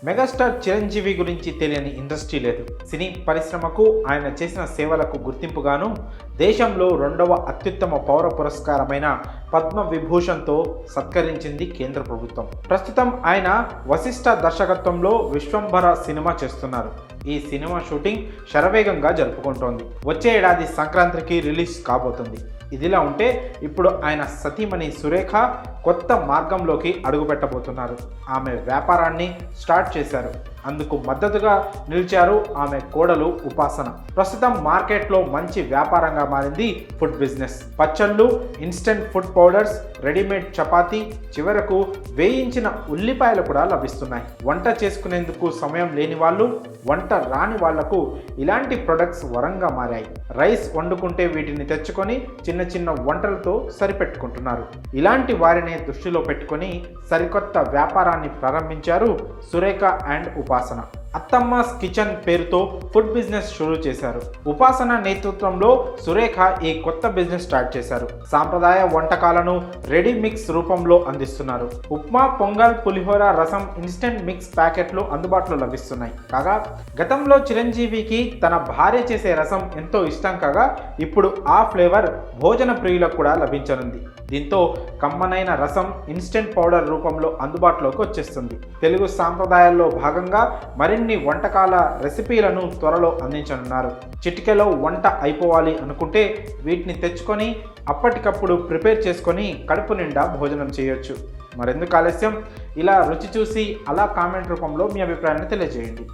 Megastar Chiranjeevi గురించి తెలియని industry లేదు. సినీ పరిశ్రమకు ఆయన చేసిన సేవలకు గుర్తింపుగాను దేశంలో 2వ అత్యుత్తమ పౌర పురస్కారమైన పద్మ విభూషణ్తో సత్కరించింది కేంద్ర ప్రభుత్వం. ప్రస్తుతం ఆయన వశిష్ఠ దర్శకత్వంలో విశ్వంభర సినిమా చేస్తున్నారు. ఈ సినిమా షూటింగ్ శరవేగంగా జరుపుకుంటోంది. వచ్చే ఏడాది సంక్రాంతికి రిలీజ్ కాబోతుంది. ఇదిలా ఉంటే ఇప్పుడు ఆయన సతీమణి సురేఖ కొత్త మార్గంలోకి అడుగుపెట్టబోతున్నారు. ఆమె వ్యాపారాన్ని స్టార్ట్ చేశారు. అందుకు మద్దతుగా నిలిచారు ఆమె కోడలు ఉపాసన. ప్రస్తుతం మార్కెట్లో మంచి వ్యాపారంగా మారింది ఫుడ్ బిజినెస్. పచ్చళ్ళు, instant food powders, readymade chapati, చివరకు వేయించిన ఉల్లిపాయలు కూడా లభిస్తున్నాయి. వంట చేసుకునేందుకు సమయం లేని వాళ్ళు, వంట రాని వాళ్లకు ఇలాంటి ప్రొడక్ట్స్ వరంగా మారాయి. రైస్ వండుకుంటే వీటిని తెచ్చుకొని చిన్న చిన్న వంటలతో సరిపెట్టుకుంటున్నారు. ఇలాంటి వారిని దృష్టిలో పెట్టుకొని సరికొత్త వ్యాపారాన్ని ప్రారంభించారు సురేఖ అండ్ ఉపాసన. అత్తమ్మాస్ కిచెన్ పేరుతో ఫుడ్ బిజినెస్ షురూ చేశారు. ఉపాసన నేతృత్వంలో సురేఖ ఈ కొత్త బిజినెస్ స్టార్ట్ చేశారు. సాంప్రదాయ వంటకాలను రెడీ మిక్స్ రూపంలో అందిస్తున్నారు. ఉప్మా, పొంగల్, పులిహోర, రసం, ఇన్స్టెంట్ మిక్స్ ప్యాకెట్లు అందుబాటులో లభిస్తున్నాయి. కాగా గతంలో చిరంజీవికి తన భార్య చేసే రసం ఎంతో ఇష్టం కాగా ఇప్పుడు ఆ ఫ్లేవర్ భోజన ప్రియులకు కూడా లభించనుంది. దీంతో కమ్మనైన రసం ఇన్స్టెంట్ పౌడర్ రూపంలో అందుబాటులోకి వచ్చేస్తుంది. తెలుగు సాంప్రదాయాల్లో భాగంగా మరిన్ని వంటకాల రెసిపీలను త్వరలో అందించనున్నారు. చిటికెలో వంట అయిపోవాలి అనుకుంటే వీటిని తెచ్చుకొని అప్పటికప్పుడు ప్రిపేర్ చేసుకొని కడుపు నిండా భోజనం చేయొచ్చు. మరెందుకు ఆలస్యం? ఇలా రుచి చూసి అలా కామెంట్ రూపంలో మీ అభిప్రాయాన్ని తెలియజేయండి.